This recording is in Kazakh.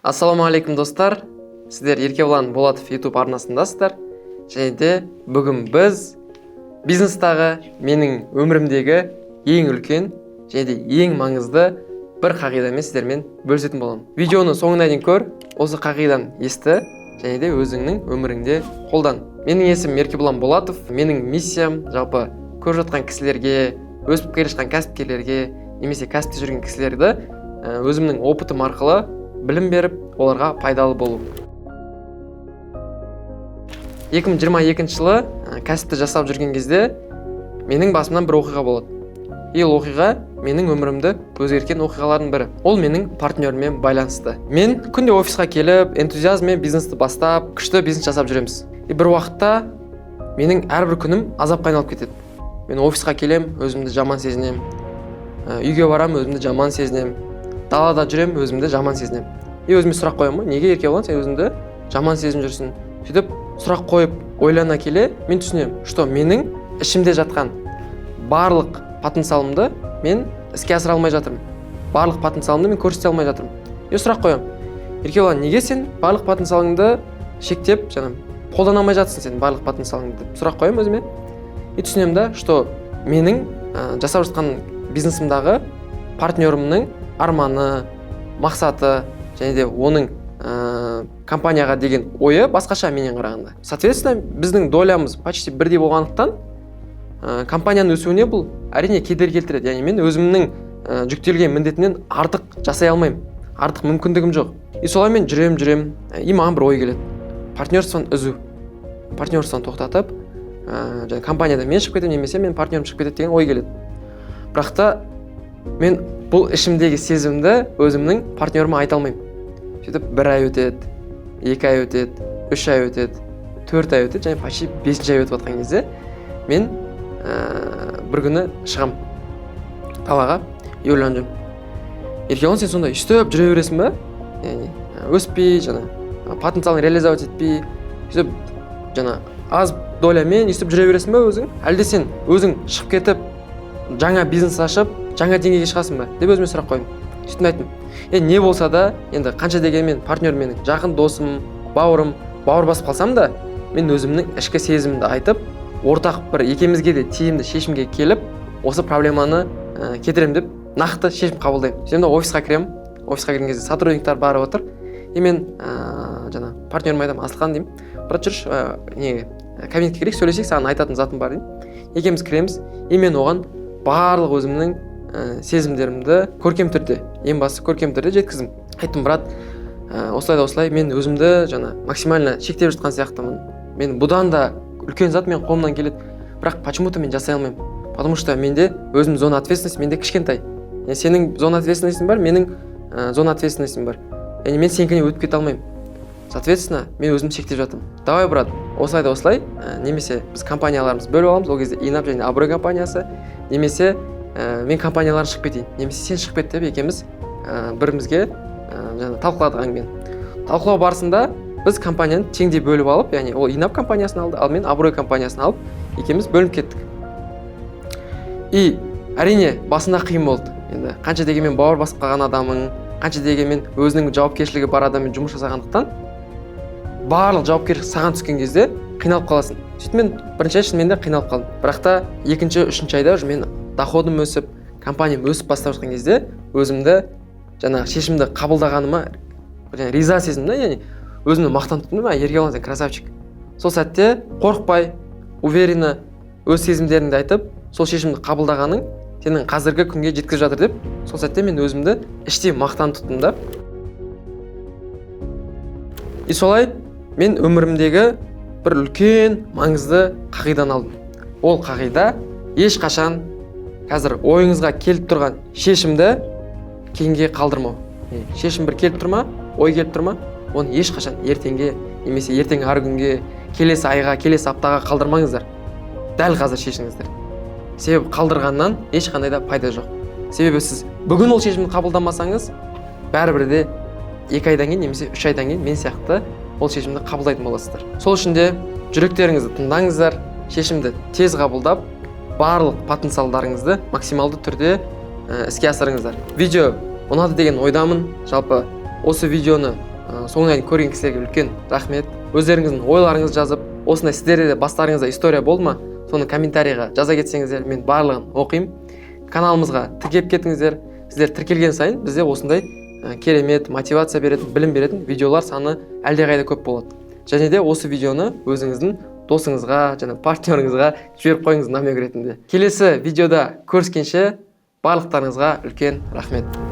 Ассаламуалейкум достар, сіздер Еркебұлан Болатов YouTube арнасындасыздар. Және де бүгін біз бизнестағы менің өмірімдегі ең үлкен және де ең маңызды бір қағидамен сіздермен бөлісетін боламын. Видеоны соңына дейін көр, осы қағиданы есті және де өзіңнің өміріңде қолдан. Менің есімім Еркебұлан Болатов, менің миссиям жалпы көріп жатқан кісілерге, өсіп келе жатқан кәсіпкерлерге, немесе кәсіпте жүрген кісілерді өзімнің опытым арқылы білім беріп, оларға пайдалы болу. 2022 жылы кәсіпті жасап жүрген кезде менің басымнан бір оқиға болады. Ол оқиға менің өмірімді өзгерткен оқиғалардың бірі. Ол менің партнеріммен байланысты. Мен күнде офисқа келіп, энтузиазммен бизнесті бастап, күшті бизнес жасап жүреміз. Бір уақытта менің әрбір күнім азапқа айналып кетеді. Мен офисқа келем, өзімді жаман сезінем. Үйге барам, өзімді жаман сезінем. Далада жүрем, өзімді жаман сезінем. Өзіме сұрақ қоямын, неге Еркебұлан сен өзіңді жаман сезініп жүрсің? Сөйтіп сұрақ қойып, ойлана келе, мен түсінемін, что менің ішімде жатқан барлық потенциалымды мен іске асыра алмай жатырмын. Барлық потенциалымды мен көрсете алмай жатырмын. Сұрақ қоямын. Еркебұлан, неге сен барлық потенциалыңды шектеп, қолдана алмай жатсың сен барлық потенциалыңды деп сұрақ қоямын өзіме. Түсінемін да, что менің жасап жатқан бизнесімдағы партнерімнің арманы, мақсаты және де оның компанияға деген ойы басқаша менен қарағанда. Соответственно, біздің долямыз почти бірдей болғандықтан компанияның өсуіне бұл әрине кедергі келтіреді. Яғни мен өзімнің жүктелген міндетімнен артық жасай алмаймын. Артық мүмкіндігім жоқ. Солай мен жүрем, и маған бір ой келеді. Партнерствоны үзу. Партнерствоны тоқтатып, компанияда мен шығып кетемін, немесе мен партнерім шығып кетеді деген ой келеді. Бірақ та мен бұл ішімдегі сезімді өзімнің партнеріме айта алмаймын. Сөйтіп 1 ай өтеді, 2 ай өтеді, 3 ай өтеді, 4 ай өтеді, және почти 5 ай өтіп жатқан кезде мен бір күні шығам далаға, ойланып жүрмін. Еркебұлан, сен сонда үстіп жүре бересің ба? Яғни өспей, потенциалын реализовать етпей, сөйтіп аз долямен үстіп жүре бересің ба өзің? Әлде сен өзің шығып кетіп, жаңа бизнес ашып, жаңа деңгейге шығасың ба? Деп өзіме сұрақ қойдым. Сөйтіп айттым. Не болса да, енді қанша дегенмен партнер менің жақын досым, бауыр басып қалсам да, мен өзімнің ішкі сезімімді айтып, ортақ бір екеумізге де тиімді шешімге келіп, осы проблеманы кетірем деп нақты шешім қабылдаймын. Сөйтіп офисқа кірем. Офисқа кірген кезде сотрудниктар барып отыр. Мен партнеріме айтамын, Асылхан деймін. Брат, жүрші, кабинетке кірейік, сөйлесейік, саған айтатын затым бар деймін. Екеуміз кіреміз. Мен оған барлық өзімнің сезімдерімді көркем түрде, ең бастысы көркем түрде жеткіздім. Айттым, брат, осылай мен өзімді максимально шектеп жатқан сияқтымын. Мен бұдан да үлкен зат мен қолымнан келеді, бірақ почему-то мен жасай алмаймын. Потому что менде өзімнің зона ответственности менде кішкентай. Сенің зона ответственностің бар, менің зона ответственностің бар. Мен сенікіне өтіп кете алмаймын. Соответственно, мен өзімді шектеп жатырмын. Давай, брат, осылай, немесе біз компанияларымыз бөліп аламыз, ол кезде Инап және Аброй компаниясы, немесе мен компанияларын шығып кетейін, немесе сен шығып кет деп екеуміз бірімізге талқыладық әңгімені. Талқылау барысында біз компанияны теңдей бөліп алып, яғни ол Инап компаниясын алды, ал мен Аброй компаниясын алып, екеуміз бөлініп кеттік. Әрине басында қиын болды. Енді қанша дегенмен бауыр басып қалған адамың, қанша дегенмен өзінің жауапкершілігі бар адаммен жұмыс жасағандықтан барлық жауапкершілік саған түскен кезде қиналып қаласың. Сөйтіп мен бірінші мен де қиналып қалдым. Бірақ та екінші, үшінші айда мен доходым өсіп, компаниям өсіп бастап жатқан кезде өзімді шешімді қабылдағаныма риза сезіндім, яғни өзімді мақтан тұттым. Еркебұлан, сен красавчик. Сол сәтте қорықпай, уверенно өз сезімдеріңді айтып, сол шешімді қабылдағаның сенің қазіргі күнге жеткізіп жатыр деп, сол сәтте мен өзімді іштей мақтан тұттым да. Солай мен өмірімдегі бір үлкен маңызды қағиданы алдым. Ол қағида ешқашан қазір ойыңызға келіп тұрған шешімді кейінге қалдырмау. Шешім бір келіп тұрма, ой келіп тұрма, оны ешқашан ертеңге, немесе ертең ары күнге, келесі айға, келесі аптаға қалдырмаңыздар. Дәл қазір шешіңіздер. Себебі қалдырғаннан ешқандай да пайда жоқ. Себебі сіз бүгін ол шешімді қабылдамасаңыз, бәрібір де 2 айдан кейін, немесе 3 айдан кейін мен сияқты ол шешімді қабылдайтын боласыздар. Сол үшін де жүректеріңізді тыңдаңыздар, шешімді тез қабылдап, барлық потенциалдарыңызды максималды түрде іске асырыңыздар. Видео ұнады деген ойдамын. Жалпы осы видеоны соңына дейін көрген кісілерге үлкен рахмет. Өздеріңіздің ойларыңызды жазып, осындай сіздерде де бастарыңызда история болды ма, соны комментарийға жаза кетсеңіздер, мен барлығын оқимын. Каналымызға тіркеліп кетіңіздер. Сіздер тіркелген сайын бізде осындай керемет мотивация беретін, білім беретін видеолар саны әлдеқайда көп болады. Және де осы видеоны өзіңіздің досыңызға және партнеріңізға жіберіп қойыңыз намек ретінде. Келесі видеода көріскенше барлықтарыңызға үлкен рахмет.